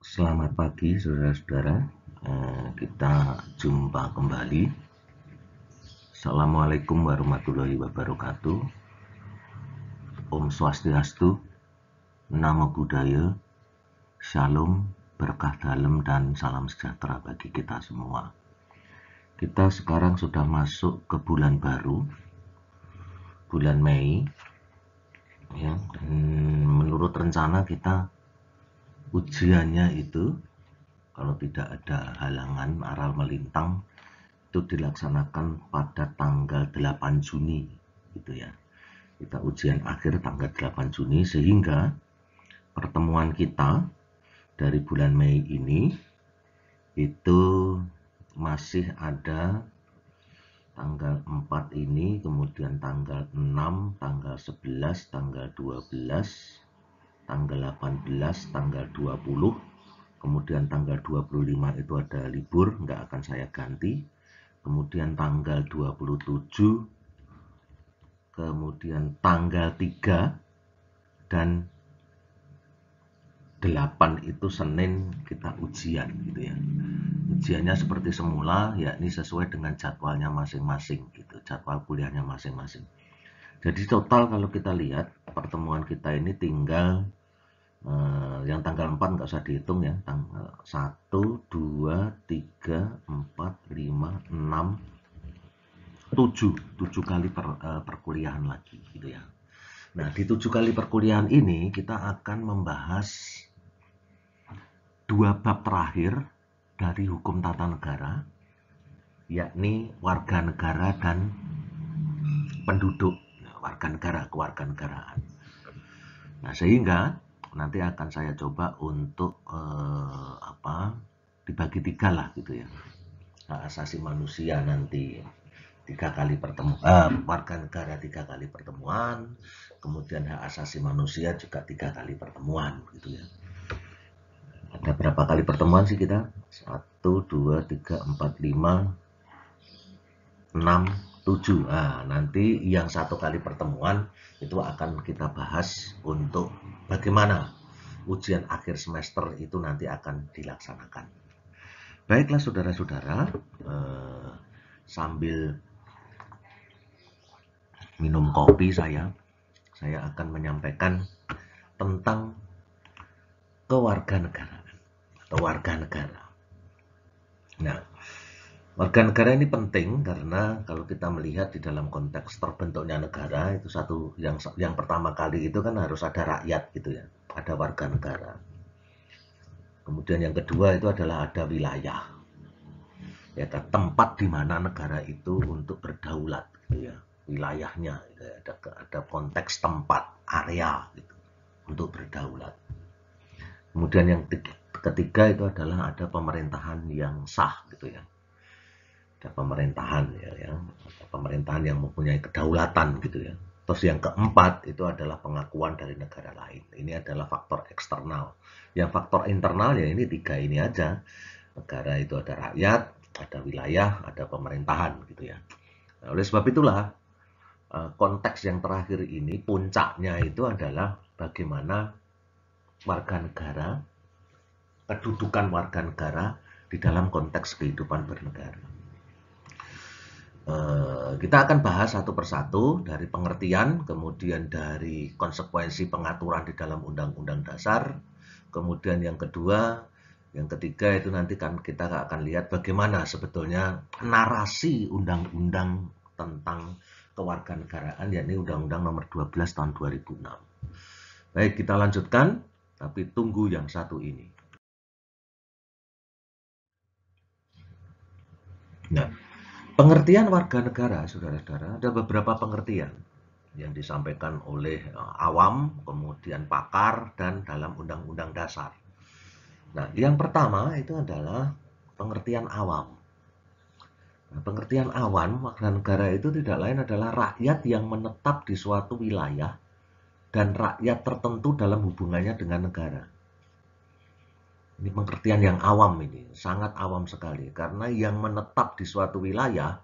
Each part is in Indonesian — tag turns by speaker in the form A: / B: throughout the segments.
A: Selamat pagi saudara-saudara. Kita jumpa kembali. Assalamualaikum warahmatullahi wabarakatuh. Om Swastiastu, Namo Buddhaya, Shalom, berkah dalam dan salam sejahtera bagi kita semua. Kita sekarang sudah masuk ke bulan baru, bulan Mei. Ya, menurut rencana kita ujiannya itu, kalau tidak ada halangan aral melintang, itu dilaksanakan pada tanggal 8 Juni gitu ya. Kita ujian akhir tanggal 8 Juni sehingga pertemuan kita dari bulan Mei ini itu masih ada tanggal 4 ini, kemudian tanggal 6, tanggal 11, tanggal 12, tanggal 18, tanggal 20, kemudian tanggal 25 itu ada libur, nggak akan saya ganti. Kemudian tanggal 27, kemudian tanggal 3, dan 8 itu Senin kita ujian gitu ya. Ujiannya seperti semula, yakni sesuai dengan jadwalnya masing-masing gitu, jadwal kuliahnya masing-masing. Jadi total kalau kita lihat pertemuan kita ini tinggal yang tanggal 4 nggak usah dihitung ya, tanggal 1, 2, 3, 4, 5, 6, 7 kali perkuliahan lagi gitu ya. Nah, di 7 kali perkuliahan ini kita akan membahas 2 bab terakhir dari hukum tata negara, yakni warga negara dan penduduk, warga negara, kewarganegaraan. Nah, sehingga nanti akan saya coba untuk dibagi 3 lah gitu ya. Hak asasi manusia nanti 3 kali pertemuan, warga negara 3 kali pertemuan, kemudian hak asasi manusia juga 3 kali pertemuan gitu ya. Ada berapa kali pertemuan sih kita? 1, 2, 3, 4, 5, 6, 7. Nah, nanti yang 1 kali pertemuan itu akan kita bahas untuk bagaimana ujian akhir semester itu nanti akan dilaksanakan. Baiklah saudara-saudara, sambil minum kopi saya akan menyampaikan tentang kewarganegaraan atau warga negara. Nah, warga negara ini penting karena kalau kita melihat di dalam konteks terbentuknya negara itu yang pertama kali itu kan harus ada rakyat gitu ya, ada warga negara. Kemudian yang kedua itu adalah ada wilayah, ya tempat di mana negara itu untuk berdaulat gitu ya, wilayahnya gitu ya. Ada konteks tempat, area gitu untuk berdaulat. Kemudian yang ketiga itu adalah ada pemerintahan yang sah gitu ya, ada pemerintahan ya, ada pemerintahan yang mempunyai kedaulatan gitu ya. Terus yang keempat itu adalah pengakuan dari negara lain. Ini adalah faktor eksternal. Yang faktor internal ya ini 3 ini aja. Negara itu ada rakyat, ada wilayah, ada pemerintahan gitu ya. Nah, oleh sebab itulah konteks yang terakhir ini puncaknya itu adalah bagaimana warga negara, kedudukan warga negara di dalam konteks kehidupan bernegara. Kita akan bahas satu persatu dari pengertian, kemudian dari konsekuensi pengaturan di dalam Undang-Undang Dasar, kemudian yang kedua, yang ketiga itu nanti kan kita akan lihat bagaimana sebetulnya narasi undang-undang tentang kewarganegaraan, yakni Undang-Undang Nomor 12 Tahun 2006. Baik, kita lanjutkan, tapi tunggu yang satu ini. Nah, pengertian warga negara, saudara-saudara, ada beberapa pengertian yang disampaikan oleh awam, kemudian pakar, dan dalam Undang-Undang Dasar. Nah, yang pertama itu adalah pengertian awam. Nah, pengertian awam, warga negara itu tidak lain adalah rakyat yang menetap di suatu wilayah dan rakyat tertentu dalam hubungannya dengan negara. Ini pengertian yang awam ini, sangat awam sekali. Karena yang menetap di suatu wilayah,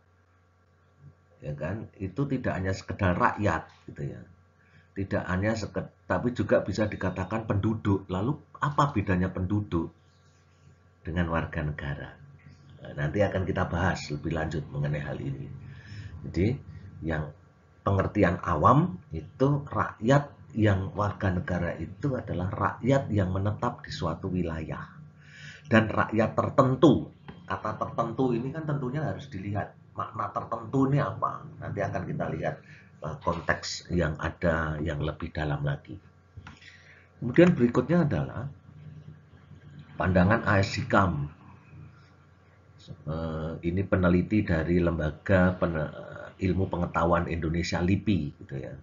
A: ya kan, itu tidak hanya sekedar rakyat, gitu ya. Tidak hanya sekedar, tapi juga bisa dikatakan penduduk. Lalu apa bedanya penduduk dengan warga negara. Nah, nanti akan kita bahas lebih lanjut mengenai hal ini. Jadi yang pengertian awam itu rakyat, yang warga negara itu adalah rakyat yang menetap di suatu wilayah. Dan rakyat tertentu, kata tertentu ini kan tentunya harus dilihat makna tertentu ini apa. Nanti akan kita lihat konteks yang ada yang lebih dalam lagi. Kemudian berikutnya adalah pandangan A.S. Hikam. Ini peneliti dari Lembaga Ilmu Pengetahuan Indonesia LIPI gitu ya.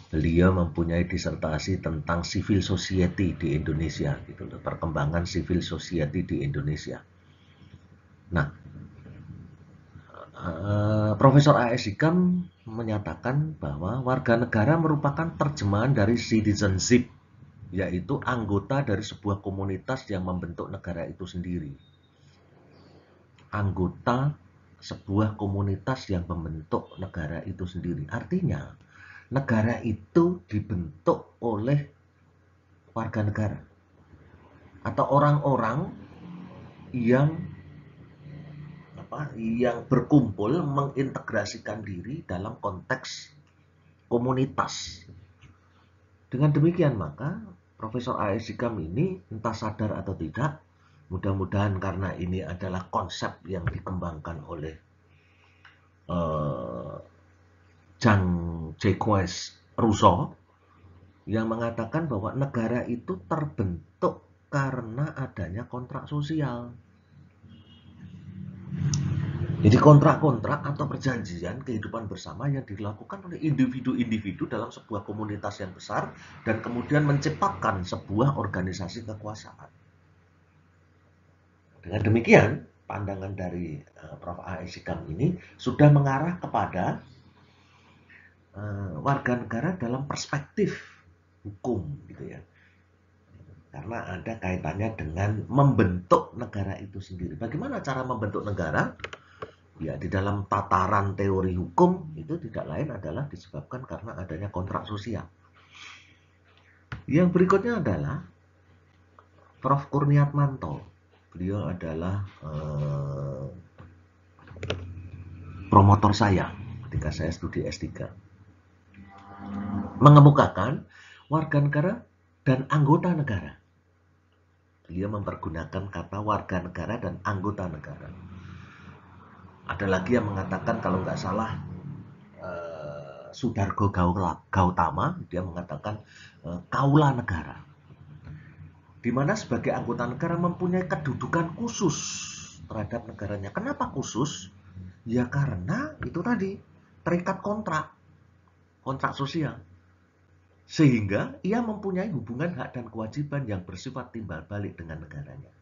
A: Beliau mempunyai disertasi tentang civil society di Indonesia gitu loh, perkembangan civil society di Indonesia. Nah, Profesor A.S. Hikam menyatakan bahwa warga negara merupakan terjemahan dari citizenship, yaitu anggota dari sebuah komunitas yang membentuk negara itu sendiri. Anggota sebuah komunitas yang membentuk negara itu sendiri. Artinya, negara itu dibentuk oleh warga negara atau orang-orang yang berkumpul mengintegrasikan diri dalam konteks komunitas. Dengan demikian maka Profesor A.S. Hikam ini entah sadar atau tidak, mudah-mudahan karena ini adalah konsep yang dikembangkan oleh Jean-Jacques Rousseau, yang mengatakan bahwa negara itu terbentuk karena adanya kontrak sosial. Jadi kontrak-kontrak atau perjanjian kehidupan bersama yang dilakukan oleh individu-individu dalam sebuah komunitas yang besar dan kemudian menciptakan sebuah organisasi kekuasaan. Dengan demikian, pandangan dari Prof. A.S. Hikam ini sudah mengarah kepada warga negara dalam perspektif hukum gitu ya. Karena ada kaitannya dengan membentuk negara itu sendiri. Bagaimana cara membentuk negara? Ya, di dalam tataran teori hukum itu tidak lain adalah disebabkan karena adanya kontrak sosial. Yang berikutnya adalah Prof. Kurniatmanto. Beliau adalah promotor saya ketika saya studi S3. Mengemukakan warga negara dan anggota negara. Beliau mempergunakan kata warga negara dan anggota negara. Ada lagi yang mengatakan, kalau nggak salah, Sudargo Gautama, dia mengatakan kaula negara, di mana sebagai anggota negara mempunyai kedudukan khusus terhadap negaranya. Kenapa khusus? Ya karena itu tadi, terikat kontrak sosial. Sehingga ia mempunyai hubungan hak dan kewajiban yang bersifat timbal balik dengan negaranya.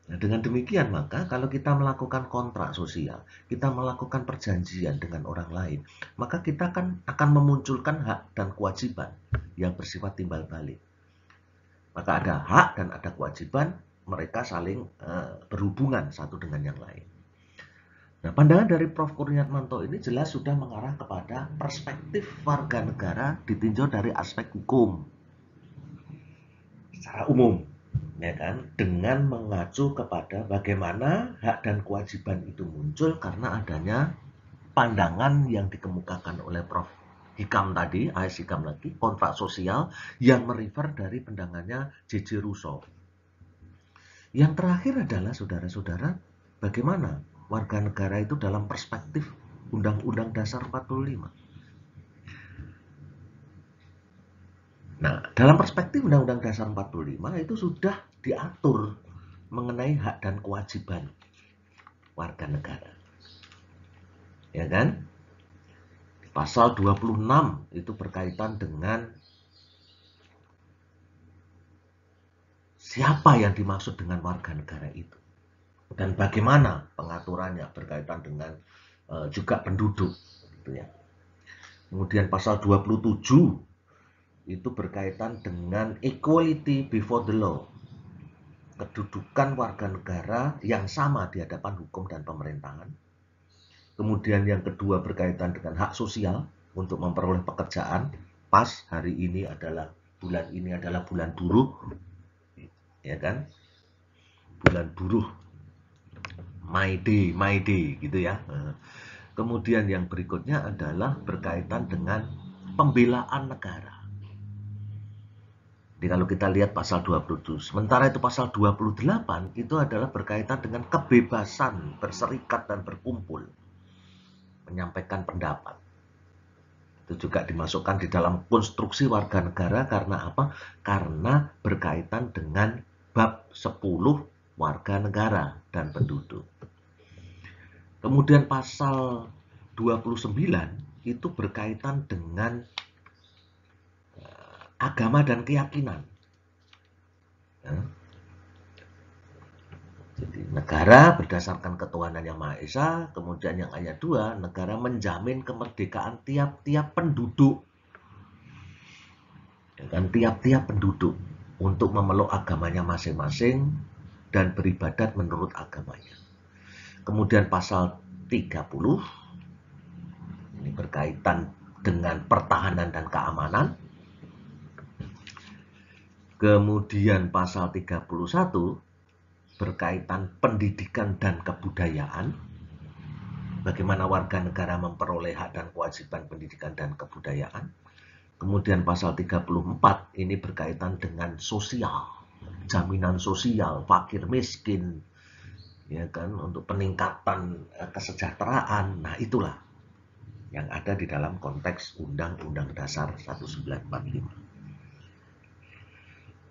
A: Nah, dengan demikian maka kalau kita melakukan kontrak sosial, kita melakukan perjanjian dengan orang lain, maka kita akan memunculkan hak dan kewajiban yang bersifat timbal balik. Maka ada hak dan ada kewajiban, mereka saling berhubungan satu dengan yang lain. Nah, pandangan dari Prof. Kurniatmanto ini jelas sudah mengarah kepada perspektif warga negara ditinjau dari aspek hukum secara umum. Ya kan, dengan mengacu kepada bagaimana hak dan kewajiban itu muncul karena adanya pandangan yang dikemukakan oleh Prof. Hikam tadi, A.S. Hikam lagi, kontrak sosial yang merefer dari pandangannya J.J. Rousseau. Yang terakhir adalah saudara-saudara, bagaimana warga negara itu dalam perspektif Undang-Undang Dasar 45. Nah, dalam perspektif Undang-Undang Dasar 45 itu sudah diatur mengenai hak dan kewajiban warga negara. Ya kan? Pasal 26 itu berkaitan dengan siapa yang dimaksud dengan warga negara itu. Dan bagaimana pengaturannya berkaitan dengan juga penduduk gitu ya. Kemudian pasal 27 itu berkaitan dengan equality before the law. Kedudukan warga negara yang sama di hadapan hukum dan pemerintahan. Kemudian yang kedua berkaitan dengan hak sosial untuk memperoleh pekerjaan. Pas hari ini adalah bulan buruh, ya kan? bulan buruh, May Day gitu ya. Kemudian yang berikutnya adalah berkaitan dengan pembelaan negara. Jadi kalau kita lihat pasal 27, sementara itu pasal 28 itu adalah berkaitan dengan kebebasan berserikat dan berkumpul, menyampaikan pendapat. Itu juga dimasukkan di dalam konstruksi warga negara karena apa? Karena berkaitan dengan bab 10 warga negara dan penduduk. Kemudian pasal 29 itu berkaitan dengan agama dan keyakinan. Ya. Jadi negara berdasarkan ketuhanan yang Maha Esa, kemudian yang ayat 2, negara menjamin kemerdekaan tiap-tiap penduduk. Ya kan, tiap-tiap penduduk untuk memeluk agamanya masing-masing dan beribadat menurut agamanya. Kemudian pasal 30, ini berkaitan dengan pertahanan dan keamanan. Kemudian pasal 31 berkaitan pendidikan dan kebudayaan. Bagaimana warga negara memperoleh hak dan kewajiban pendidikan dan kebudayaan. Kemudian pasal 34 ini berkaitan dengan sosial, jaminan sosial, fakir miskin, ya kan, untuk peningkatan kesejahteraan. Nah, itulah yang ada di dalam konteks Undang-Undang Dasar 1945.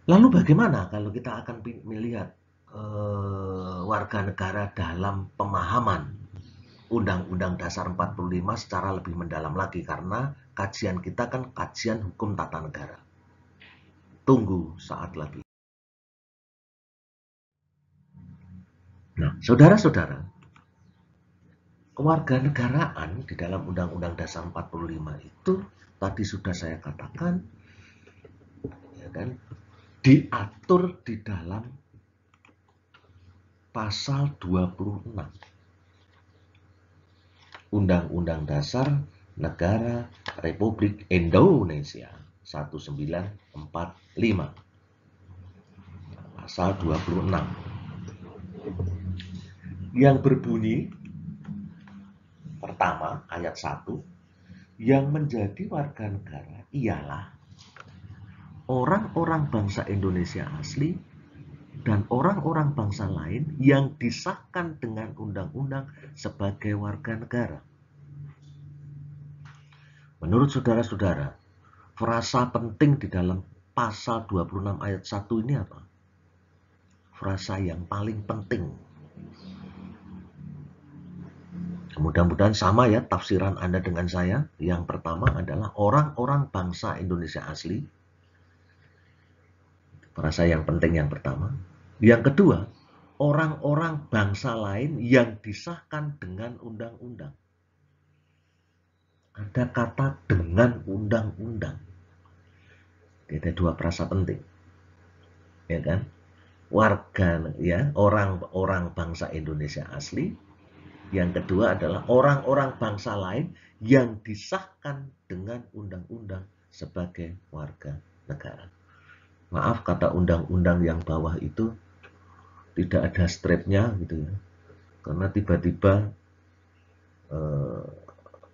A: Lalu bagaimana kalau kita akan melihat warga negara dalam pemahaman Undang-Undang Dasar 45 secara lebih mendalam lagi, karena kajian kita kan kajian hukum tata negara. Tunggu saat lagi. Nah, saudara-saudara, kewarganegaraan di dalam Undang-Undang Dasar 45 itu tadi sudah saya katakan, ya kan, diatur di dalam pasal 26 Undang-Undang Dasar Negara Republik Indonesia 1945. Pasal 26 yang berbunyi pertama ayat 1, yang menjadi warga negara ialah orang-orang bangsa Indonesia asli dan orang-orang bangsa lain yang disahkan dengan undang-undang sebagai warga negara. Menurut saudara-saudara, frasa penting di dalam pasal 26 ayat 1 ini apa? Frasa yang paling penting. Mudah-mudahan sama ya tafsiran Anda dengan saya. Yang pertama adalah orang-orang bangsa Indonesia asli. Frasa yang penting yang pertama. Yang kedua, orang-orang bangsa lain yang disahkan dengan undang-undang. Ada kata dengan undang-undang. Ada dua frasa penting. Ya kan? Warga ya, orang-orang bangsa Indonesia asli. Yang kedua adalah orang-orang bangsa lain yang disahkan dengan undang-undang sebagai warga negara. Maaf, kata undang-undang yang bawah itu tidak ada stripnya gitu ya. Karena tiba-tiba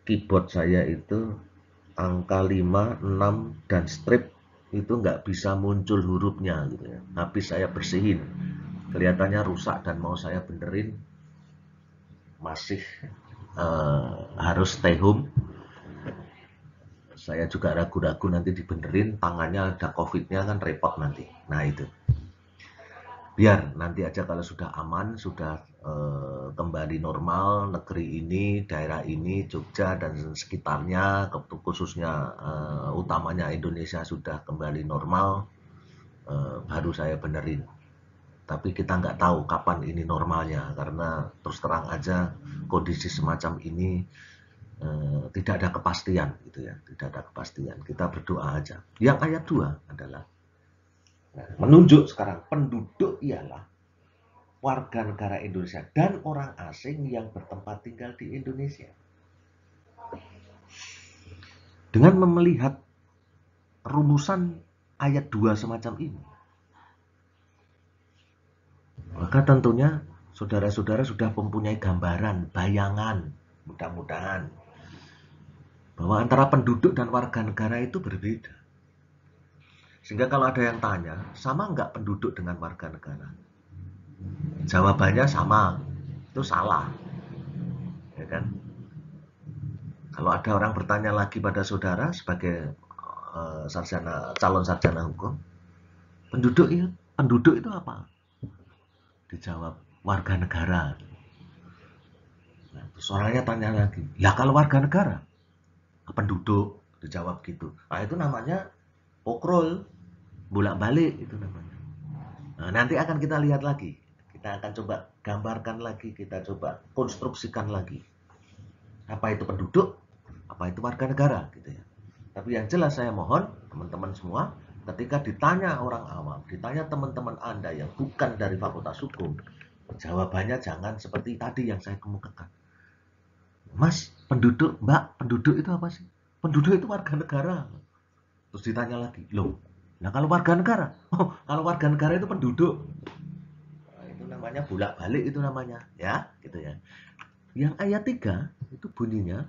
A: keyboard saya itu angka 5, 6 dan strip itu nggak bisa muncul hurufnya gitu ya. Habis saya bersihin, kelihatannya rusak dan mau saya benerin, masih harus stay home. Saya juga ragu-ragu nanti dibenerin, tangannya ada COVID-nya kan repot nanti. Nah itu. Biar nanti aja kalau sudah aman, sudah kembali normal, negeri ini, daerah ini, Jogja dan sekitarnya, khususnya utamanya Indonesia sudah kembali normal, baru saya benerin. Tapi kita nggak tahu kapan ini normalnya, karena terus terang aja kondisi semacam ini tidak ada kepastian gitu ya, tidak ada kepastian. Kita berdoa aja. Yang ayat 2 adalah menunjuk sekarang penduduk ialah warga negara Indonesia dan orang asing yang bertempat tinggal di Indonesia. Dengan melihat rumusan ayat 2 semacam ini, Maka tentunya saudara-saudara sudah mempunyai gambaran, bayangan, mudah-mudahan, bahwa antara penduduk dan warga negara itu berbeda. Sehingga kalau ada yang tanya, sama nggak penduduk dengan warga negara? Jawabannya sama, itu salah. Ya kan? Kalau ada orang bertanya lagi pada saudara sebagai calon sarjana hukum, penduduk itu apa? Dijawab warga negara. Nah, terus orangnya tanya lagi, ya kalau warga negara, penduduk, dijawab gitu. Nah itu namanya pokrol, bolak-balik itu namanya. Nah, nanti akan kita lihat lagi, kita akan coba gambarkan lagi, kita coba konstruksikan lagi. Apa itu penduduk, apa itu warga negara gitu ya. Tapi yang jelas saya mohon teman-teman semua, ketika ditanya orang awam, ditanya teman-teman Anda yang bukan dari Fakultas Hukum, jawabannya jangan seperti tadi yang saya kemukakan. Mas, penduduk, Mbak, penduduk itu apa sih? Penduduk itu warga negara. Terus ditanya lagi, loh, nah kalau warga negara? Oh, kalau warga negara itu penduduk. Nah, itu namanya bolak-balik itu namanya, ya, gitu ya. Yang ayat 3 itu bunyinya,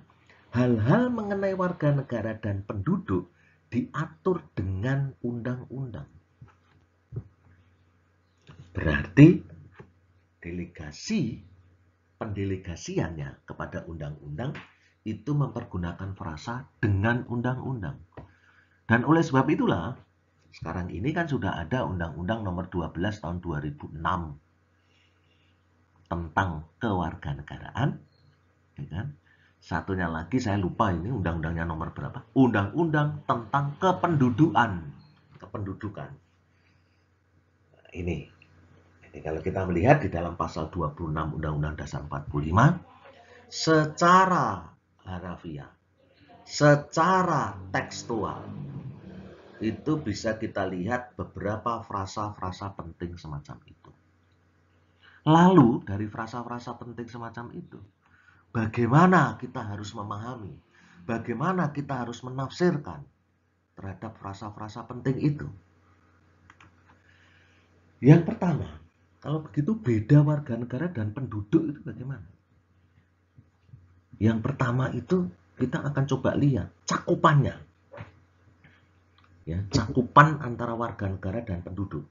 A: hal-hal mengenai warga negara dan penduduk diatur dengan undang-undang. Berarti pendelegasiannya kepada undang-undang itu mempergunakan frasa dengan undang-undang. Dan oleh sebab itulah sekarang ini kan sudah ada Undang-Undang Nomor 12 Tahun 2006 tentang kewarganegaraan, ya kan? Satunya lagi saya lupa ini undang-undangnya nomor berapa. Undang-undang tentang kependudukan. Nah, ini kalau kita melihat di dalam pasal 26 Undang-Undang Dasar 45, secara harafiah, secara tekstual, itu bisa kita lihat beberapa frasa-frasa penting semacam itu. Lalu dari frasa-frasa penting semacam itu, bagaimana kita harus memahami, bagaimana kita harus menafsirkan terhadap frasa-frasa penting itu. Yang pertama, kalau begitu beda warga negara dan penduduk itu bagaimana? Yang pertama itu kita akan coba lihat cakupannya. Ya, cakupan antara warga negara dan penduduk.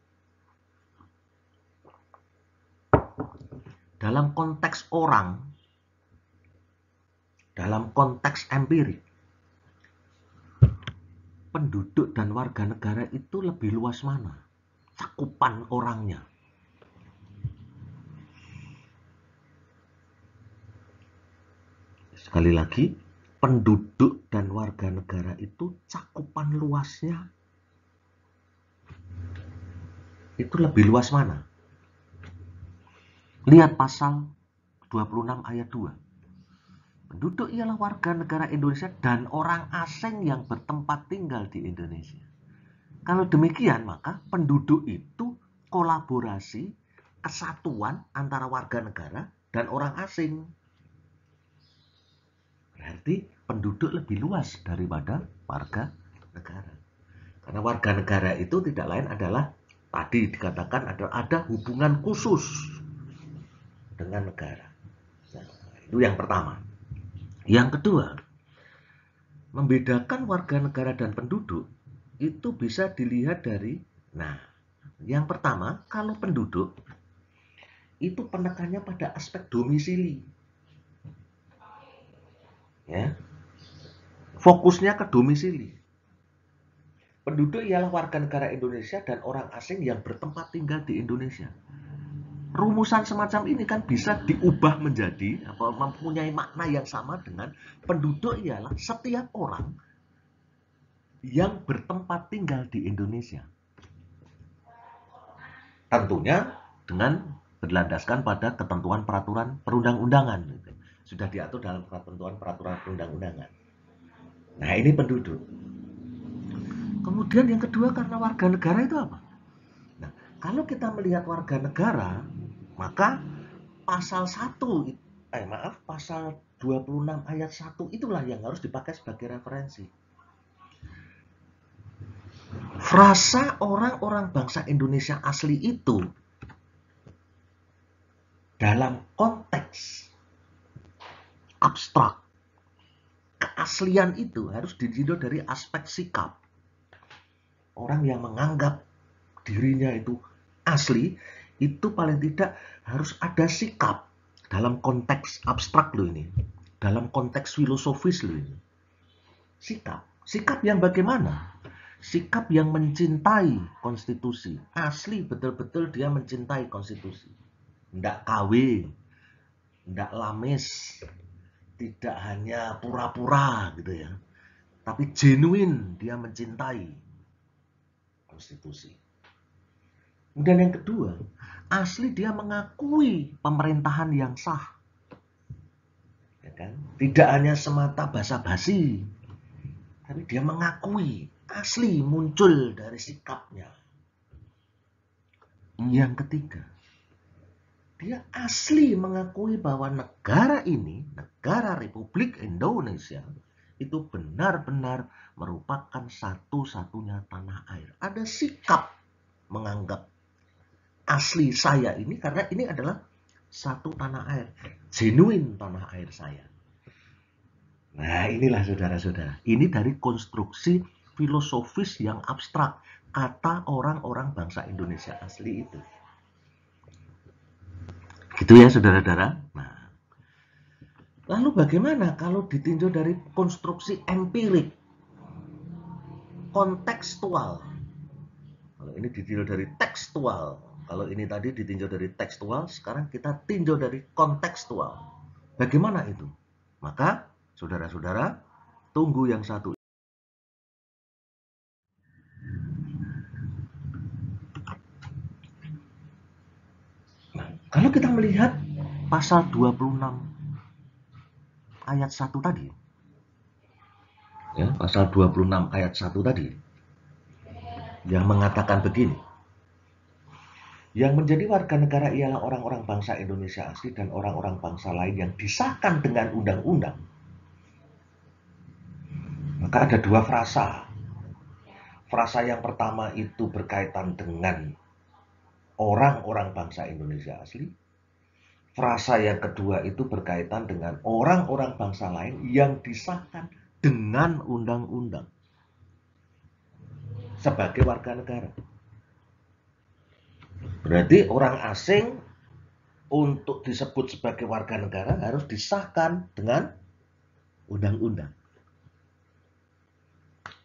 A: Dalam konteks orang, dalam konteks empirik, penduduk dan warga negara itu lebih luas mana? Cakupan orangnya. Sekali lagi, penduduk dan warga negara itu cakupan luasnya itu lebih luas mana? Lihat pasal 26 ayat 2. Penduduk ialah warga negara Indonesia dan orang asing yang bertempat tinggal di Indonesia. Kalau demikian, maka penduduk itu kolaborasi, kesatuan antara warga negara dan orang asing. Berarti penduduk lebih luas daripada warga negara. Karena warga negara itu tidak lain adalah, tadi dikatakan ada hubungan khusus dengan negara. Nah, itu yang pertama. Yang kedua, membedakan warga negara dan penduduk itu bisa dilihat dari, nah, yang pertama, kalau penduduk itu penekannya pada aspek domisili. Ya. Fokusnya ke domisili. Penduduk ialah warga negara Indonesia dan orang asing yang bertempat tinggal di Indonesia. Rumusan semacam ini kan bisa diubah menjadi mempunyai makna yang sama dengan penduduk ialah setiap orang yang bertempat tinggal di Indonesia. Tentunya dengan berlandaskan pada ketentuan peraturan perundang-undangan. Sudah diatur dalam ketentuan peraturan perundang-undangan. Nah, ini penduduk. Kemudian yang kedua, karena warga negara itu apa? Nah, kalau kita melihat warga negara, maka pasal 26 ayat 1 itulah yang harus dipakai sebagai referensi. Frasa orang-orang bangsa Indonesia asli itu dalam konteks abstrak, keaslian itu harus ditinjau dari aspek sikap. Orang yang menganggap dirinya itu asli, itu paling tidak harus ada sikap dalam konteks abstrak loh ini. Dalam konteks filosofis loh ini. Sikap yang bagaimana? Sikap yang mencintai konstitusi. Asli betul-betul dia mencintai konstitusi. Tidak KW, tidak lames, tidak hanya pura-pura gitu ya. Tapi genuine dia mencintai konstitusi. Kemudian yang kedua, asli dia mengakui pemerintahan yang sah. Ya kan? Tidak hanya semata basa-basi, tapi dia mengakui, asli muncul dari sikapnya. Yang ketiga, dia asli mengakui bahwa negara ini, negara Republik Indonesia, itu benar-benar merupakan satu-satunya tanah air. Ada sikap menganggap asli saya ini karena ini adalah satu tanah air, genuine tanah air saya. Nah, inilah saudara-saudara. Ini dari konstruksi filosofis yang abstrak. Kata orang-orang bangsa Indonesia asli itu. Gitu ya, saudara-saudara. Nah, lalu bagaimana kalau ditinjau dari konstruksi empirik, kontekstual? Kalau ini ditinjau dari tekstual. Kalau ini tadi ditinjau dari tekstual, sekarang kita tinjau dari kontekstual. Bagaimana itu? Maka, saudara-saudara, tunggu yang satu. Kalau kita melihat pasal 26 ayat 1 tadi, ya, pasal 26 ayat 1 tadi, yang mengatakan begini, yang menjadi warga negara ialah orang-orang bangsa Indonesia asli dan orang-orang bangsa lain yang disahkan dengan undang-undang. Maka ada dua frasa. Frasa yang pertama itu berkaitan dengan orang-orang bangsa Indonesia asli. Frasa yang kedua itu berkaitan dengan orang-orang bangsa lain yang disahkan dengan undang-undang sebagai warga negara. Berarti orang asing untuk disebut sebagai warga negara harus disahkan dengan undang-undang.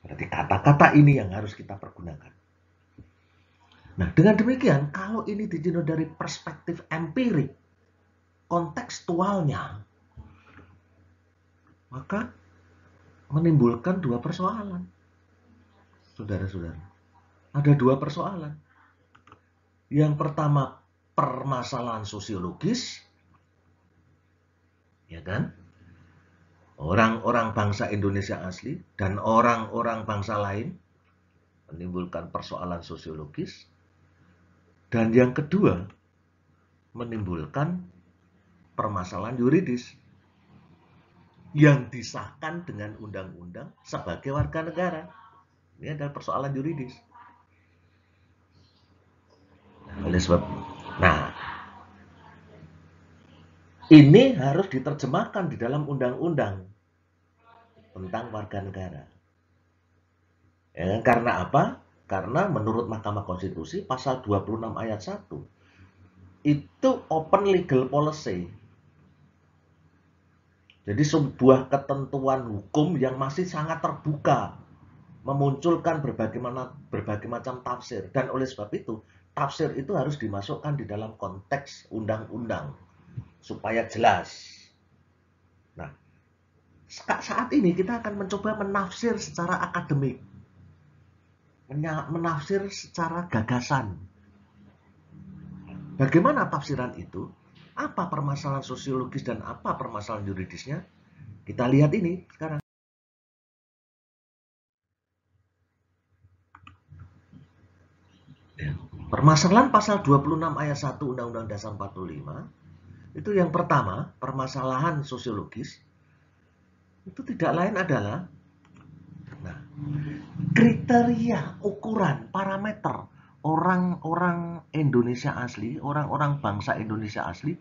A: Berarti kata-kata ini yang harus kita pergunakan. Nah, dengan demikian, kalau ini ditinjau dari perspektif empirik, kontekstualnya, maka menimbulkan dua persoalan. Saudara-saudara, ada dua persoalan. Yang pertama, permasalahan sosiologis, ya kan? Orang-orang bangsa Indonesia asli dan orang-orang bangsa lain menimbulkan persoalan sosiologis. Dan yang kedua, menimbulkan permasalahan yuridis yang disahkan dengan undang-undang sebagai warga negara. Ini adalah persoalan yuridis. Oleh sebab, nah, ini harus diterjemahkan di dalam undang-undang tentang warga negara. Ya, karena apa? Karena menurut Mahkamah Konstitusi pasal 26 ayat 1 itu open legal policy. Jadi sebuah ketentuan hukum yang masih sangat terbuka, memunculkan berbagai macam tafsir. Dan oleh sebab itu, tafsir itu harus dimasukkan di dalam konteks undang-undang supaya jelas. Nah, saat ini kita akan mencoba menafsir secara akademik, menafsir secara gagasan. Bagaimana tafsiran itu? Apa permasalahan sosiologis dan apa permasalahan yuridisnya? Kita lihat ini sekarang. Permasalahan pasal 26 ayat 1 Undang-Undang Dasar 45 itu yang pertama, permasalahan sosiologis itu tidak lain adalah kriteria, ukuran, parameter orang-orang Indonesia asli, orang-orang bangsa Indonesia asli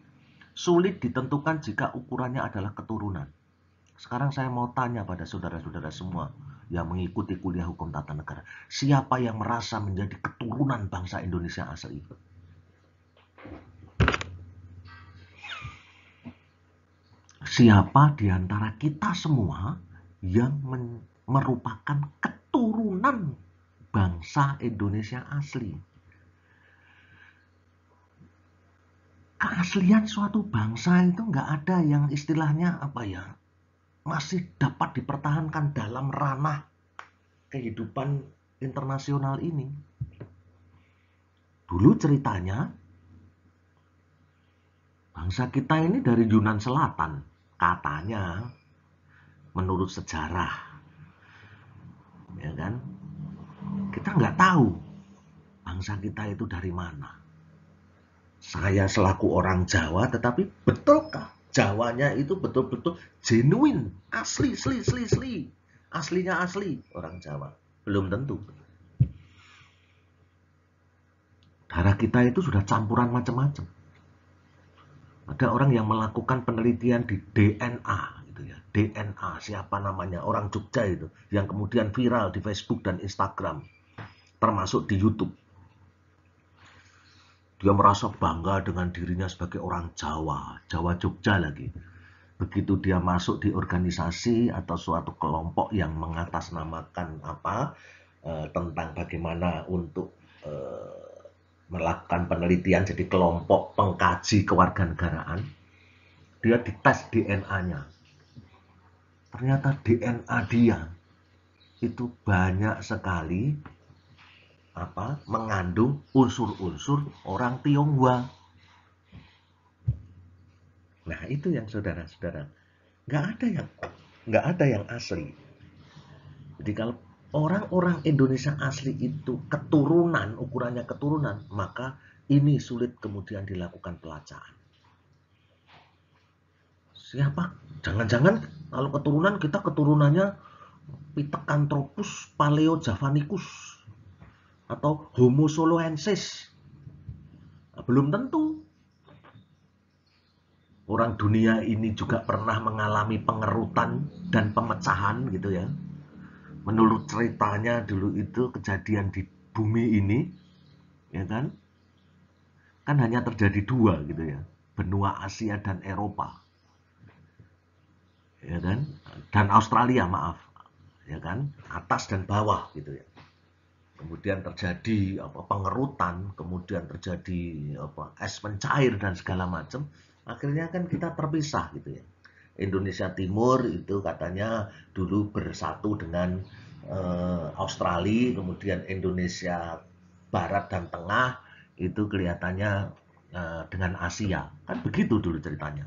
A: sulit ditentukan jika ukurannya adalah keturunan. Sekarang saya mau tanya pada saudara-saudara semua yang mengikuti kuliah hukum tata negara. Siapa yang merasa menjadi keturunan bangsa Indonesia asli? Siapa di antara kita semua yang merupakan keturunan bangsa Indonesia asli? Keaslian suatu bangsa itu nggak ada yang istilahnya apa ya, masih dapat dipertahankan dalam ranah kehidupan internasional ini. Dulu ceritanya bangsa kita ini dari Yunan Selatan, katanya menurut sejarah, ya kan? Kita nggak tahu bangsa kita itu dari mana. Saya selaku orang Jawa, tetapi betulkah Jawanya itu betul-betul genuine, asli, aslinya asli orang Jawa? Belum tentu. Darah kita itu sudah campuran macam-macam. Ada orang yang melakukan penelitian di DNA, gitu ya. DNA siapa namanya, orang Jogja itu, yang kemudian viral di Facebook dan Instagram, termasuk di YouTube. Dia merasa bangga dengan dirinya sebagai orang Jawa, Jawa Jogja lagi. Begitu dia masuk di organisasi atau suatu kelompok yang mengatasnamakan tentang bagaimana untuk melakukan penelitian jadi kelompok pengkaji kewarganegaraan, dia dites DNA-nya. Ternyata DNA dia itu banyak sekali mengandung unsur-unsur orang Tionghoa. Nah, itu yang saudara-saudara, nggak ada yang asli. Jadi kalau orang-orang Indonesia asli itu keturunan, ukurannya keturunan, maka ini sulit kemudian dilakukan pelacakan. Siapa? Jangan-jangan kalau keturunan kita keturunannya Pithecanthropus paleojavanicus atau Homo soloensis. Belum tentu. Orang dunia ini juga pernah mengalami pengerutan dan pemecahan gitu ya. Menurut ceritanya dulu itu kejadian di bumi ini, ya kan? Kan hanya terjadi dua gitu ya. Benua Asia dan Eropa. Ya kan? Dan Australia, maaf. Ya kan? Atas dan bawah gitu ya. Kemudian terjadi pengerutan, kemudian terjadi es mencair dan segala macam. Akhirnya kan kita terpisah gitu ya. Indonesia Timur itu katanya dulu bersatu dengan Australia, kemudian Indonesia Barat dan Tengah itu kelihatannya dengan Asia. Kan begitu dulu ceritanya.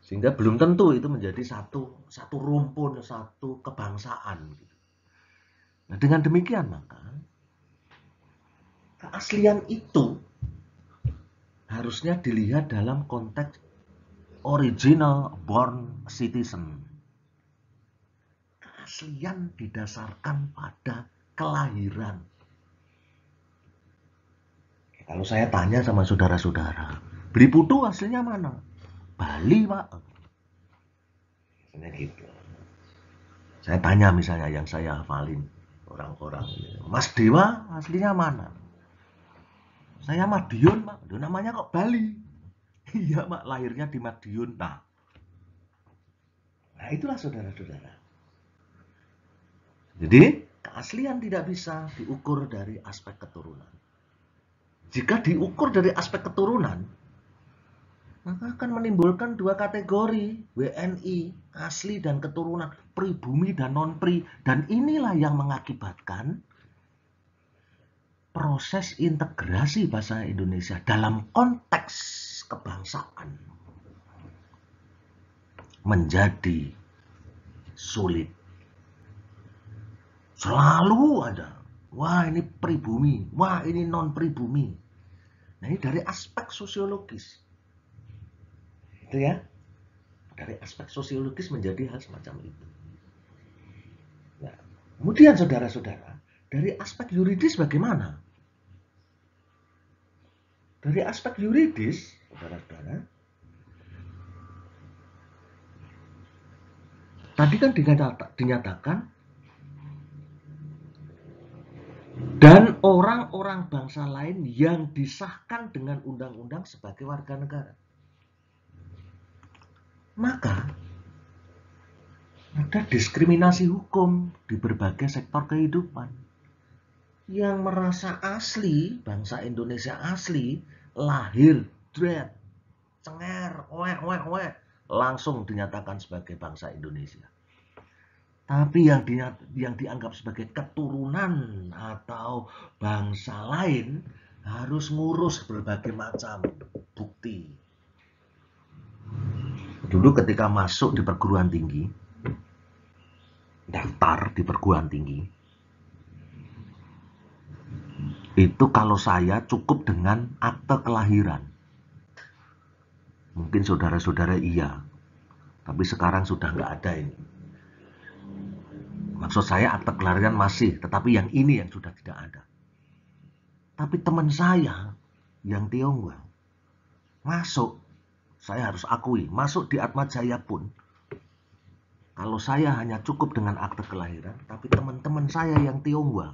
A: Sehingga belum tentu itu menjadi satu rumpun, satu kebangsaan. Nah, dengan demikian maka keaslian itu harusnya dilihat dalam konteks original born citizen. Keaslian didasarkan pada kelahiran. Kalau saya tanya sama saudara-saudara, beli putu aslinya mana? Bali, Pak. Misalnya gitu. Saya tanya misalnya yang saya hafalin orang-orang, Mas Dewa aslinya mana? Saya Madiun, Pak. Namanya kok Bali? Iya, Pak, lahirnya di Madiun. Nah, itulah saudara-saudara. Jadi, keaslian tidak bisa diukur dari aspek keturunan. Jika diukur dari aspek keturunan, maka akan menimbulkan dua kategori, WNI, asli dan keturunan, pribumi dan non-pri. Dan inilah yang mengakibatkan proses integrasi bahasa Indonesia dalam konteks kebangsaan menjadi sulit. Selalu ada, wah ini pribumi, wah ini non-pribumi. Nah, ini dari aspek sosiologis. Itu ya. Dari aspek sosiologis menjadi hal semacam itu. Nah, kemudian saudara-saudara, dari aspek yuridis bagaimana? Dari aspek yuridis, saudara-saudara. Tadi kan dinyatakan dan orang-orang bangsa lain yang disahkan dengan undang-undang sebagai warga negara. Maka ada diskriminasi hukum di berbagai sektor kehidupan. Yang merasa asli, bangsa Indonesia asli, lahir, dread, cenger, langsung dinyatakan sebagai bangsa Indonesia. Tapi yang dianggap sebagai keturunan atau bangsa lain harus ngurus berbagai macam bukti. Dulu ketika masuk di perguruan tinggi, daftar di perguruan tinggi, itu kalau saya cukup dengan akte kelahiran. Mungkin saudara-saudara iya, tapi sekarang sudah nggak ada ini. Maksud saya akte kelahiran masih, tetapi yang ini yang sudah tidak ada. Tapi teman saya yang Tionghoa masuk, saya harus akui, masuk di Atmajaya pun, kalau saya hanya cukup dengan akte kelahiran, tapi teman-teman saya yang Tionghoa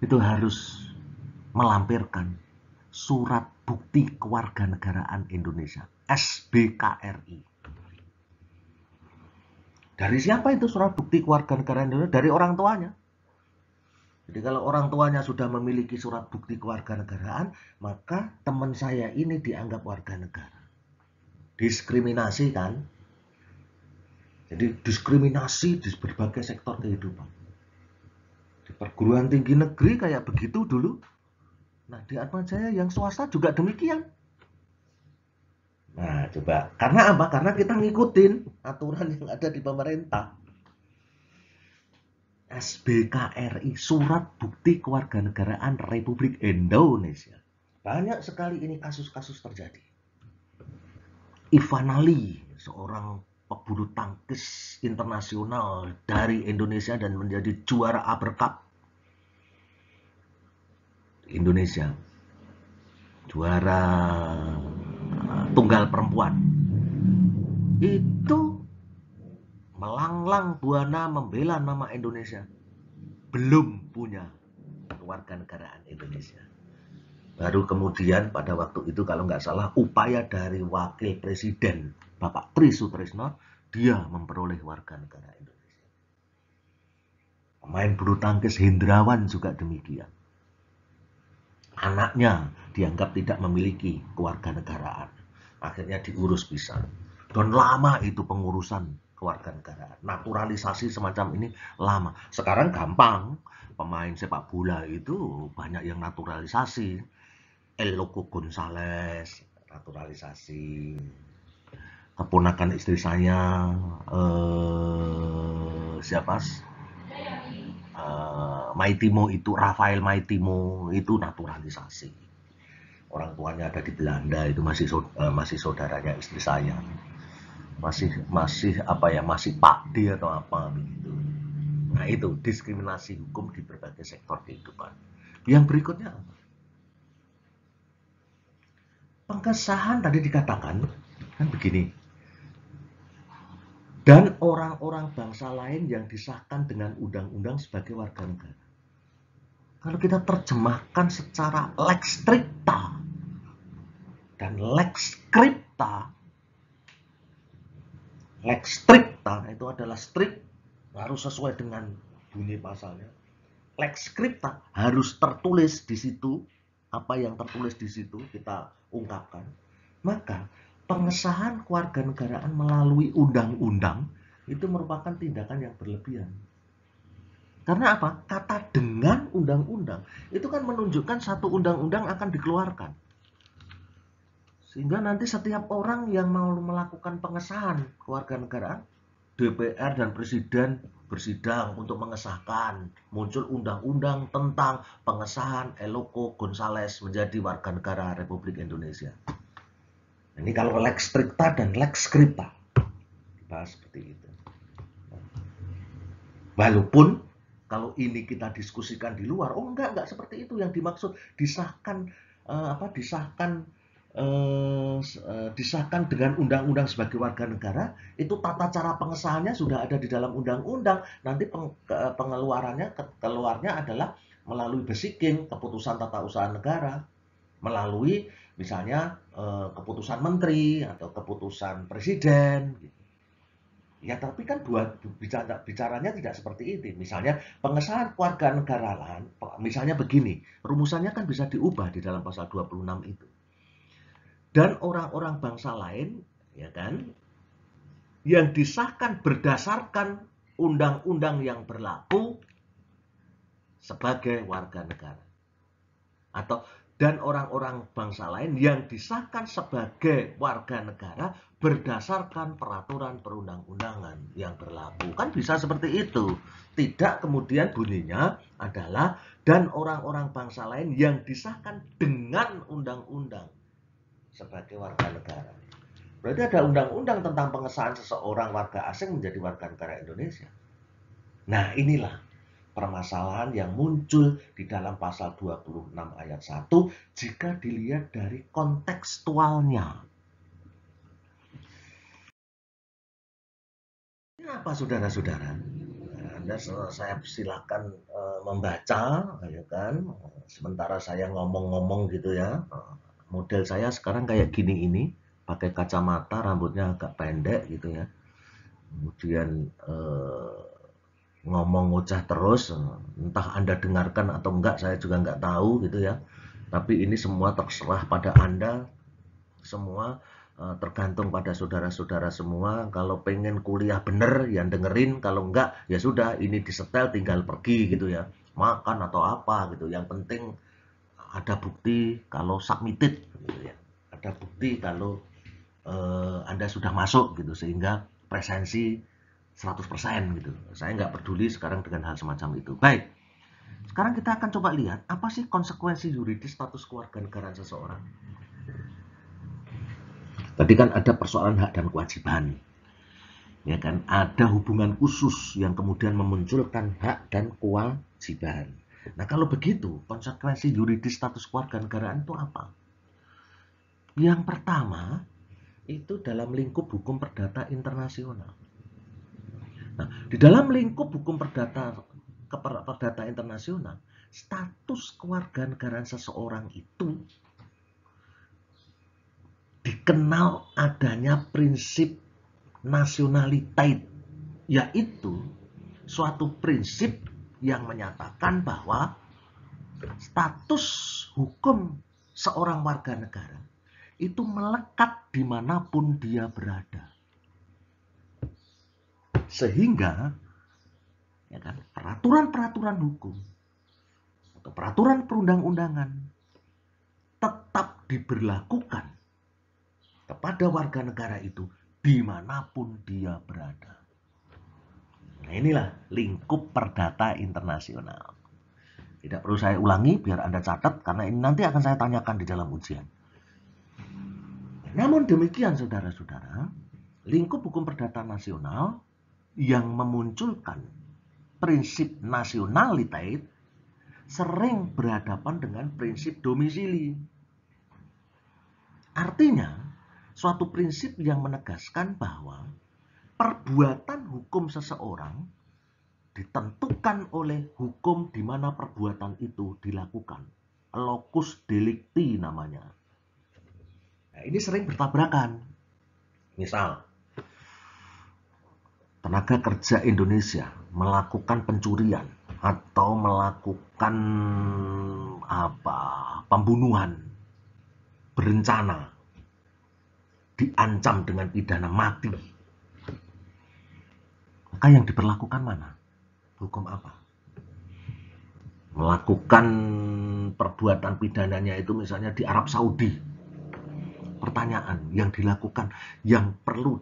A: itu harus melampirkan surat bukti kewarganegaraan Indonesia, SBKRI. Dari siapa itu surat bukti kewarganegaraan Indonesia? Dari orang tuanya. Jadi kalau orang tuanya sudah memiliki surat bukti kewarganegaraan, maka teman saya ini dianggap warga negara. Diskriminasi kan? Jadi diskriminasi di berbagai sektor kehidupan. Di perguruan tinggi negeri kayak begitu dulu. Nah, di Atmajaya yang swasta juga demikian. Nah, coba. Karena apa? Karena kita ngikutin aturan yang ada di pemerintah. SBKRI, Surat Bukti Kewarganegaraan Republik Indonesia. Banyak sekali ini kasus-kasus terjadi. Ivan Ali, seorang pebulu tangkis internasional dari Indonesia dan menjadi juara Upper Cup Indonesia, juara tunggal perempuan, itu melanglang buana membela nama Indonesia, belum punya kewarganegaraan Indonesia. Baru kemudian pada waktu itu kalau nggak salah upaya dari wakil presiden Bapak Tri Sutrisno, dia memperoleh warga negara Indonesia. Pemain bulu tangkis Hendrawan juga demikian. Anaknya dianggap tidak memiliki kewarganegaraan. Akhirnya diurus bisa. Dan lama itu pengurusan kewarganegaraan. Naturalisasi semacam ini lama. Sekarang gampang. Pemain sepak bola itu banyak yang naturalisasi. Eloko Gonzales naturalisasi. Keponakan istri saya siapa? Maitimo itu, Rafael Maitimo itu naturalisasi. Orang tuanya ada di Belanda, itu masih saudaranya istri saya. Masih apa ya, masih Pak D atau apa begitu. Nah, itu diskriminasi hukum di berbagai sektor kehidupan. Yang berikutnya apa? Pengesahan tadi dikatakan kan begini. Dan orang-orang bangsa lain yang disahkan dengan undang-undang sebagai warga negara. Kalau kita terjemahkan secara lex stricta dan lex scripta, lex stricta itu adalah strict, harus sesuai dengan bunyi pasalnya. Lex scripta harus tertulis di situ, apa yang tertulis di situ kita ungkapkan. Maka pengesahan kewarganegaraan melalui undang-undang itu merupakan tindakan yang berlebihan. Karena apa? Kata dengan undang-undang itu kan menunjukkan satu undang-undang akan dikeluarkan. Sehingga nanti setiap orang yang mau melakukan pengesahan kewarganegaraan, DPR dan Presiden bersidang untuk mengesahkan, muncul undang-undang tentang pengesahan Eloko Gonzales menjadi warga negara Republik Indonesia. Ini kalau lex stricta dan lex scripta dibahas seperti itu. Walaupun kalau ini kita diskusikan di luar, oh enggak seperti itu yang dimaksud disahkan disahkan dengan undang-undang sebagai warga negara, itu tata cara pengesahannya sudah ada di dalam undang-undang. Nanti keluarnya adalah melalui besiking keputusan tata usaha negara, melalui misalnya keputusan menteri atau keputusan presiden. Ya, tapi kan bicaranya tidak seperti itu. Misalnya pengesahan kewarganegaraan, misalnya begini, rumusannya kan bisa diubah di dalam pasal 26 itu. Dan orang-orang bangsa lain, ya kan, yang disahkan berdasarkan undang-undang yang berlaku sebagai warga negara. Atau dan orang-orang bangsa lain yang disahkan sebagai warga negara berdasarkan peraturan perundang-undangan yang berlaku. Kan bisa seperti itu. Tidak kemudian bunyinya adalah dan orang-orang bangsa lain yang disahkan dengan undang-undang sebagai warga negara. Berarti ada undang-undang tentang pengesahan seseorang warga asing menjadi warga negara Indonesia. Nah, inilah permasalahan yang muncul di dalam pasal 26 ayat 1 jika dilihat dari kontekstualnya. Apa saudara-saudara? Anda saya silakan membaca, ya kan? Sementara saya ngomong-ngomong gitu ya. Model saya sekarang kayak gini ini, pakai kacamata, rambutnya agak pendek gitu ya. Kemudian ngomong ngoceh terus, entah Anda dengarkan atau enggak saya juga enggak tahu gitu ya. Tapi ini semua terserah pada Anda semua, tergantung pada saudara-saudara semua. Kalau pengen kuliah bener yang dengerin, kalau enggak ya sudah ini disetel tinggal pergi gitu ya. Makan atau apa gitu. Yang penting ada bukti kalau submitted gitu ya. Ada bukti kalau Anda sudah masuk gitu sehingga presensi 100% gitu. Saya nggak peduli sekarang dengan hal semacam itu. Baik, sekarang kita akan coba lihat apa sih konsekuensi yuridis status kewarganegaraan seseorang. Tadi kan ada persoalan hak dan kewajiban. Ya kan, ada hubungan khusus yang kemudian memunculkan hak dan kewajiban. Nah, kalau begitu, konsekuensi yuridis status kewarganegaraan itu apa? Yang pertama, itu dalam lingkup hukum perdata internasional. Nah, di dalam lingkup hukum perdata internasional, status kewarganegaraan seseorang itu dikenal adanya prinsip nationality, yaitu suatu prinsip yang menyatakan bahwa status hukum seorang warga negara itu melekat dimanapun dia berada. Sehingga ya kan, peraturan-peraturan hukum atau peraturan perundang-undangan tetap diberlakukan kepada warga negara itu dimanapun dia berada. Nah, inilah lingkup perdata internasional. Tidak perlu saya ulangi biar Anda catat karena ini nanti akan saya tanyakan di dalam ujian. Namun demikian saudara-saudara, lingkup hukum perdata nasional yang memunculkan prinsip nationality sering berhadapan dengan prinsip domisili. Artinya, suatu prinsip yang menegaskan bahwa perbuatan hukum seseorang ditentukan oleh hukum di mana perbuatan itu dilakukan. Locus delicti namanya. Nah, ini sering bertabrakan. Misal, tenaga kerja Indonesia melakukan pencurian atau melakukan pembunuhan berencana, diancam dengan pidana mati. Maka yang diberlakukan mana? Hukum apa? Melakukan perbuatan pidananya itu misalnya di Arab Saudi. Pertanyaan, yang dilakukan, yang perlu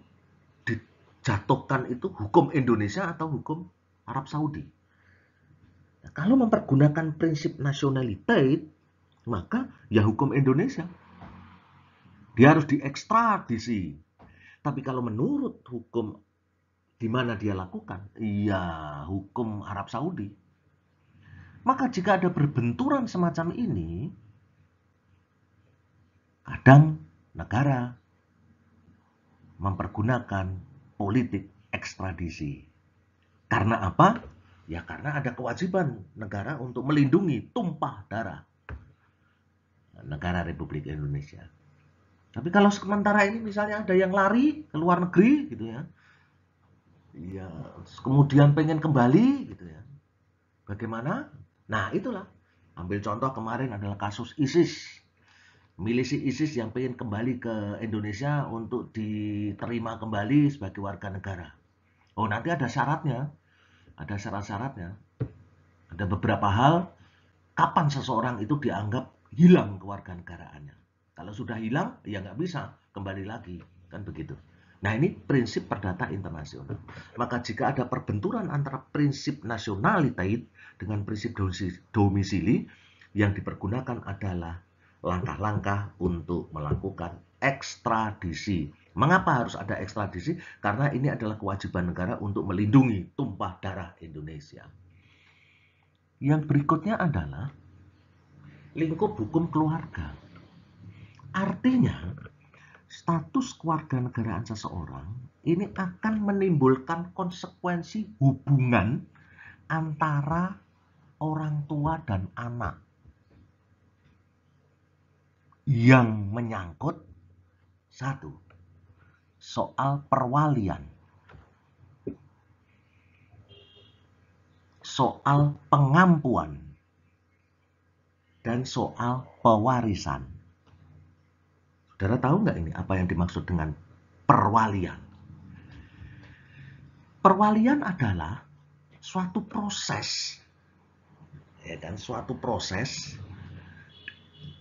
A: dijatuhkan itu hukum Indonesia atau hukum Arab Saudi? Nah, kalau mempergunakan prinsip nationality, maka ya hukum Indonesia. Dia harus diekstradisi. Tapi kalau menurut hukum di mana dia lakukan, iya hukum Arab Saudi. Maka jika ada berbenturan semacam ini, kadang negara mempergunakan politik ekstradisi. Karena apa? Ya karena ada kewajiban negara untuk melindungi tumpah darah negara Republik Indonesia. Tapi kalau sementara ini misalnya ada yang lari ke luar negeri gitu ya, ya kemudian pengen kembali gitu ya, bagaimana? Nah itulah, ambil contoh kemarin adalah kasus ISIS, milisi ISIS yang pengen kembali ke Indonesia untuk diterima kembali sebagai warga negara. Oh nanti ada syaratnya, ada syarat-syaratnya, ada beberapa hal kapan seseorang itu dianggap hilang kewarganegaraannya. Kalau sudah hilang, ya nggak bisa kembali lagi, kan begitu. Nah ini prinsip perdata internasional. Maka jika ada perbenturan antara prinsip nationality dengan prinsip domisili, yang dipergunakan adalah langkah-langkah untuk melakukan ekstradisi. Mengapa harus ada ekstradisi? Karena ini adalah kewajiban negara untuk melindungi tumpah darah Indonesia. Yang berikutnya adalah lingkup hukum keluarga. Artinya, status kewarganegaraan seseorang ini akan menimbulkan konsekuensi hubungan antara orang tua dan anak yang menyangkut satu, soal perwalian, soal pengampuan, dan soal pewarisan. Saudara tahu nggak ini apa yang dimaksud dengan perwalian? Perwalian adalah suatu proses, ya kan, suatu proses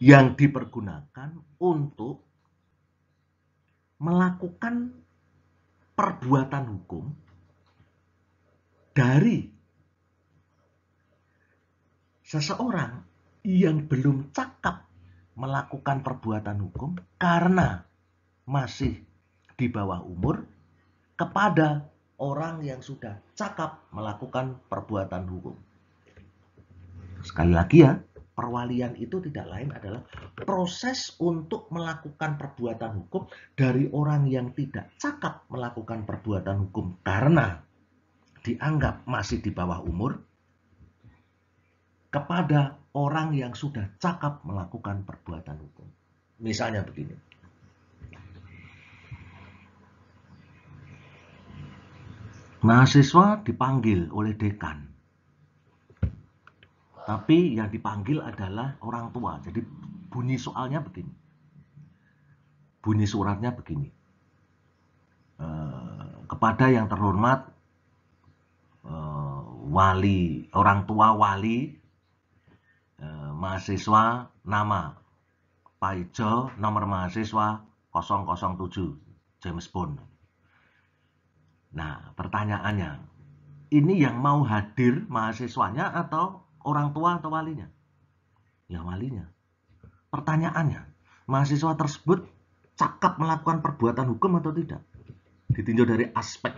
A: yang dipergunakan untuk melakukan perbuatan hukum dari seseorang yang belum cakap melakukan perbuatan hukum karena masih di bawah umur kepada orang yang sudah cakap melakukan perbuatan hukum. Sekali lagi ya, perwalian itu tidak lain adalah proses untuk melakukan perbuatan hukum dari orang yang tidak cakap melakukan perbuatan hukum karena dianggap masih di bawah umur kepada orang yang sudah cakap melakukan perbuatan hukum. Misalnya begini. Mahasiswa dipanggil oleh dekan. Tapi yang dipanggil adalah orang tua. Jadi bunyi soalnya begini. Bunyi suratnya begini. Kepada yang terhormat wali, orang tua wali mahasiswa, nama Pak Ijo, nomor mahasiswa 007 James Bond. Nah pertanyaannya, ini yang mau hadir mahasiswanya atau orang tua atau walinya? Ya walinya. Pertanyaannya, mahasiswa tersebut cakap melakukan perbuatan hukum atau tidak? Ditinjau dari aspek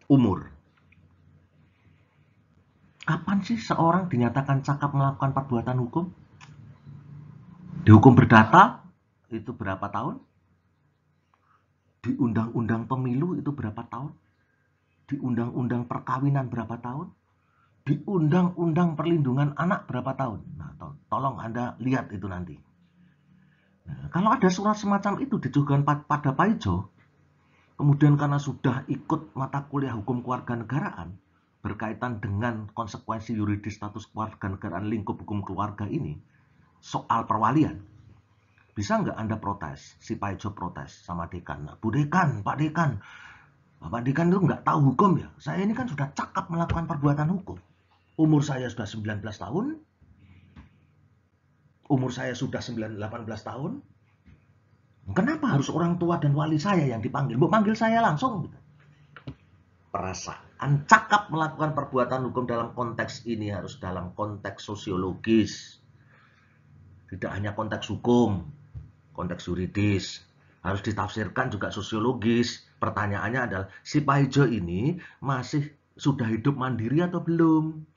A: umur. Kapan sih seorang dinyatakan cakap melakukan perbuatan hukum? Di hukum perdata itu berapa tahun? Di undang-undang pemilu itu berapa tahun? Di undang-undang perkawinan berapa tahun? Di undang-undang perlindungan anak berapa tahun? Nah, tolong Anda lihat itu nanti. Nah, kalau ada surat semacam itu ditujukan pada Pak Ijo, kemudian karena sudah ikut mata kuliah hukum kewarganegaraan, berkaitan dengan konsekuensi yuridis status kewarganegaraan lingkup hukum keluarga ini, soal perwalian, bisa nggak Anda protes? Si Pak Ijo protes sama dekan. Nah, Bu Dekan, Pak Dekan, Bapak Dekan itu nggak tahu hukum ya? Saya ini kan sudah cakap melakukan perbuatan hukum. Umur saya sudah 19 tahun. Umur saya sudah 18 tahun. Kenapa harus orang tua dan wali saya yang dipanggil? Bu, panggil saya langsung. Perasaan cakap melakukan perbuatan hukum dalam konteks ini harus dalam konteks sosiologis. Tidak hanya konteks hukum, konteks yuridis. Harus ditafsirkan juga sosiologis. Pertanyaannya adalah, si Pak Ijo ini masih sudah hidup mandiri atau belum?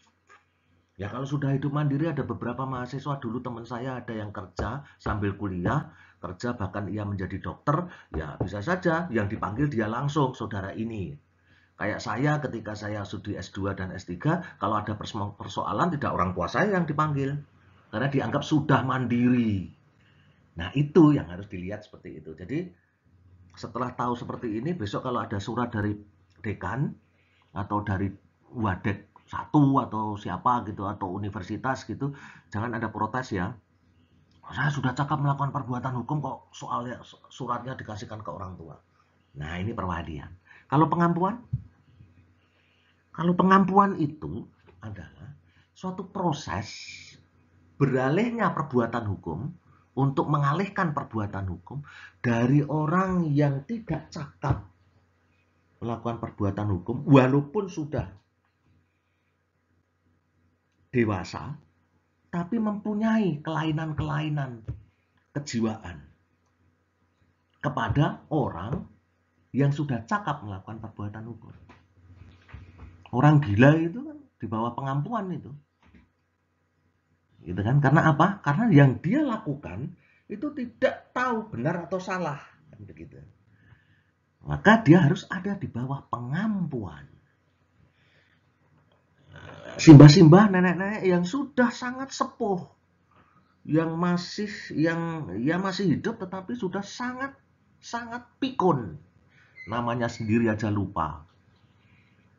A: Ya kalau sudah hidup mandiri, ada beberapa mahasiswa dulu teman saya ada yang kerja sambil kuliah, kerja bahkan ia menjadi dokter, ya bisa saja yang dipanggil dia langsung, saudara ini. Kayak saya ketika saya studi S2 dan S3, kalau ada persoalan tidak orang tua saya yang dipanggil. Karena dianggap sudah mandiri. Nah itu yang harus dilihat seperti itu. Jadi setelah tahu seperti ini, besok kalau ada surat dari dekan atau dari wadek satu atau siapa gitu atau universitas gitu, jangan ada protes ya. Saya sudah cakap melakukan perbuatan hukum kok soalnya suratnya dikasihkan ke orang tua. Nah ini perwalian. Kalau pengampuan, itu adalah suatu proses beralihnya perbuatan hukum untuk mengalihkan perbuatan hukum dari orang yang tidak cakap melakukan perbuatan hukum walaupun sudah dewasa tapi mempunyai kelainan-kelainan kejiwaan kepada orang yang sudah cakap melakukan perbuatan hukum. Orang gila itu kan di bawah pengampuan itu. Gitu kan? Karena apa? Karena yang dia lakukan itu tidak tahu benar atau salah, kan begitu. Maka dia harus ada di bawah pengampuan. Simbah-simbah, nenek-nenek yang sudah sangat sepuh, yang masih hidup tetapi sudah sangat pikun, namanya sendiri aja lupa.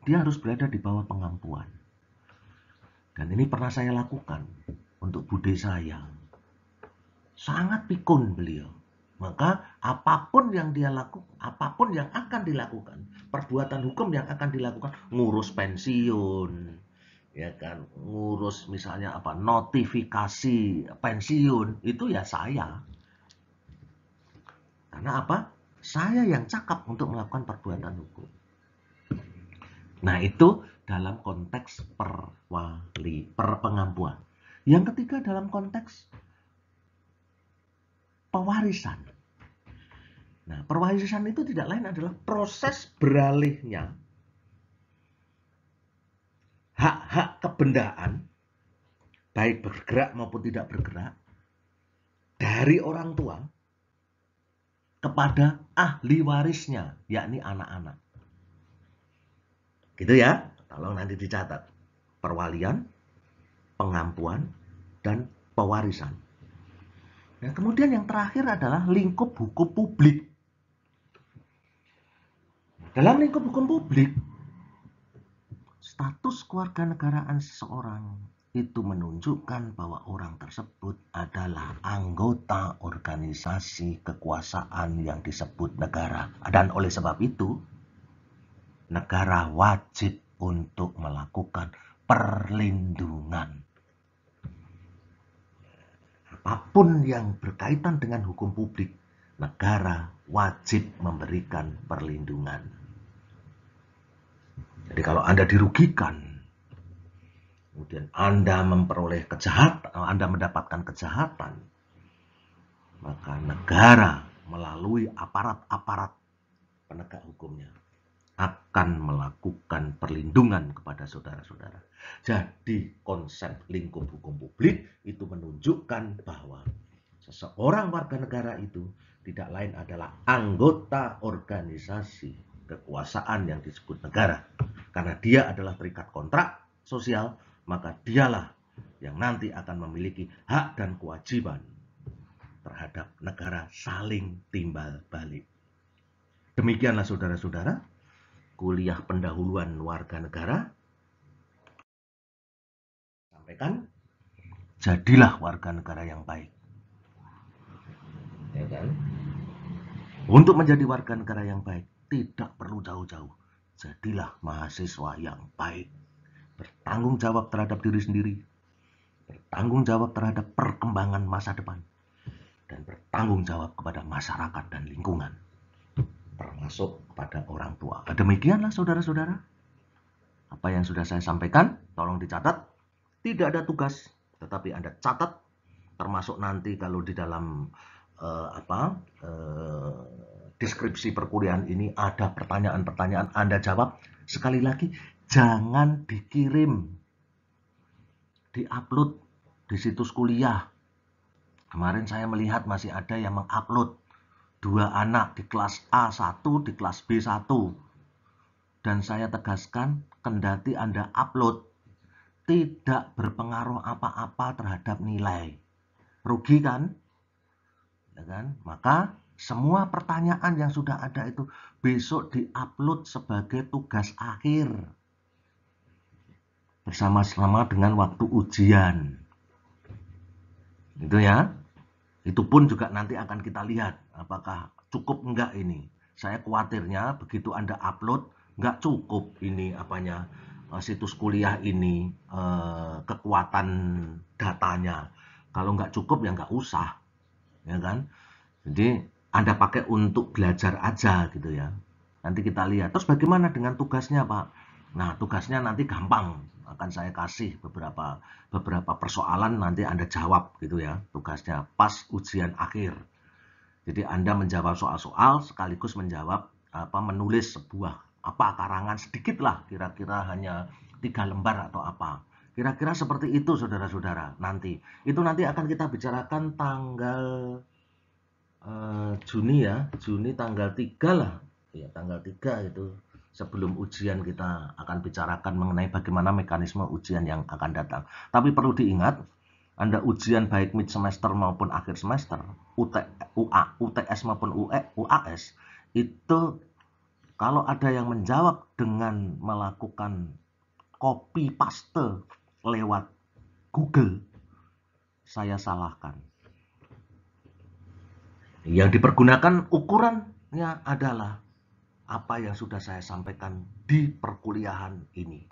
A: Dia harus berada di bawah pengampuan. Dan ini pernah saya lakukan untuk bude saya. Sangat pikun beliau. Maka apapun yang dia lakukan, apapun yang akan dilakukan, perbuatan hukum yang akan dilakukan, ngurus pensiun, ya kan, ngurus misalnya apa, notifikasi pensiun, itu ya saya. Karena apa? Saya yang cakap untuk melakukan perbuatan hukum. Nah itu dalam konteks pengampuan. Yang ketiga dalam konteks pewarisan. Nah, pewarisan itu tidak lain adalah proses beralihnya hak-hak kebendaan, baik bergerak maupun tidak bergerak, dari orang tua kepada ahli warisnya, yakni anak-anak. Gitu ya, tolong nanti dicatat. Perwalian, pengampuan, dan pewarisan. Nah, kemudian yang terakhir adalah lingkup hukum publik. Dalam lingkup hukum publik, status kewarganegaraan seseorang itu menunjukkan bahwa orang tersebut adalah anggota organisasi kekuasaan yang disebut negara. Dan oleh sebab itu, negara wajib untuk melakukan perlindungan. Apapun yang berkaitan dengan hukum publik, negara wajib memberikan perlindungan. Jadi kalau Anda dirugikan, kemudian Anda memperoleh kejahatan, Anda mendapatkan kejahatan, maka negara melalui aparat-aparat penegak hukumnya akan melakukan perlindungan kepada saudara-saudara. Jadi konsep lingkup hukum publik itu menunjukkan bahwa seseorang warga negara itu tidak lain adalah anggota organisasi kekuasaan yang disebut negara. Karena dia adalah terikat kontrak sosial, maka dialah yang nanti akan memiliki hak dan kewajiban terhadap negara saling timbal balik. Demikianlah saudara-saudara, kuliah pendahuluan warga negara. Sampaikan, jadilah warga negara yang baik. Ya kan? Untuk menjadi warga negara yang baik, tidak perlu jauh-jauh. Jadilah mahasiswa yang baik. Bertanggung jawab terhadap diri sendiri. Bertanggung jawab terhadap perkembangan masa depan. Dan bertanggung jawab kepada masyarakat dan lingkungan. Termasuk kepada orang tua. Demikianlah saudara-saudara. Apa yang sudah saya sampaikan, tolong dicatat. Tidak ada tugas, tetapi Anda catat. Termasuk nanti kalau di dalam deskripsi perkuliahan ini ada pertanyaan-pertanyaan, Anda jawab. Sekali lagi, jangan dikirim diupload di situs kuliah. Kemarin saya melihat masih ada yang mengupload 2 anak di kelas A1, di kelas B1. Dan saya tegaskan, kendati Anda upload, tidak berpengaruh apa-apa terhadap nilai. Rugi kan? Ya kan? Maka semua pertanyaan yang sudah ada itu besok diupload sebagai tugas akhir. Bersama-sama dengan waktu ujian. Itu ya. Itu pun juga nanti akan kita lihat apakah cukup enggak ini. Saya khawatirnya begitu Anda upload enggak cukup ini situs kuliah ini kekuatan datanya. Kalau enggak cukup ya enggak usah. Ya kan? Jadi Anda pakai untuk belajar aja gitu ya. Nanti kita lihat. Terus bagaimana dengan tugasnya, Pak? Nah, tugasnya nanti gampang. Akan saya kasih beberapa persoalan, nanti Anda jawab gitu ya. Tugasnya pas ujian akhir. Jadi Anda menjawab soal-soal sekaligus menulis sebuah karangan sedikit lah, kira-kira hanya 3 lembar atau apa. Kira-kira seperti itu, saudara-saudara. Nanti itu nanti akan kita bicarakan tanggal Juni ya, Juni tanggal 3 lah. Ya, tanggal 3 itu sebelum ujian kita akan bicarakan mengenai bagaimana mekanisme ujian yang akan datang. Tapi perlu diingat, Anda ujian baik mid semester maupun akhir semester, UTS maupun UAS, itu kalau ada yang menjawab dengan melakukan copy paste lewat Google, saya salahkan. Yang dipergunakan ukurannya adalah apa yang sudah saya sampaikan di perkuliahan ini.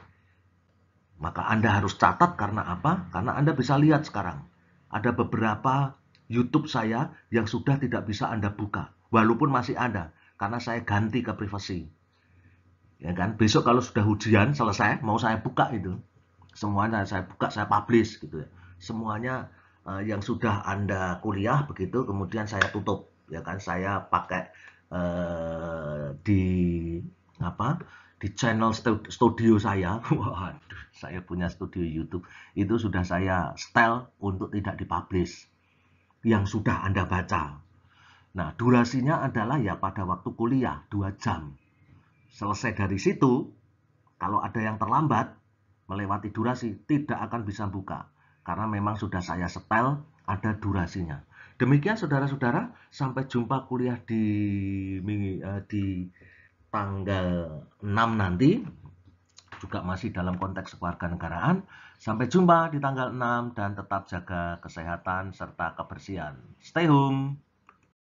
A: Maka Anda harus catat karena apa? Karena Anda bisa lihat sekarang. Ada beberapa YouTube saya yang sudah tidak bisa Anda buka. Walaupun masih ada. Karena saya ganti ke privasi. Ya kan? Besok kalau sudah ujian selesai, mau saya buka itu. Semuanya saya buka, saya publish gitu ya. Semuanya yang sudah Anda kuliah begitu, kemudian saya tutup. Ya kan? Saya pakai di channel studio saya. Waduh, saya punya studio YouTube. Itu sudah saya setel untuk tidak dipublish. Yang sudah Anda baca. Nah, durasinya adalah ya pada waktu kuliah, 2 jam. Selesai dari situ, kalau ada yang terlambat, melewati durasi, tidak akan bisa buka. Karena memang sudah saya setel, ada durasinya. Demikian saudara-saudara, sampai jumpa kuliah di tanggal 6 nanti, juga masih dalam konteks kewarganegaraan. Sampai jumpa di tanggal 6 dan tetap jaga kesehatan serta kebersihan. Stay home!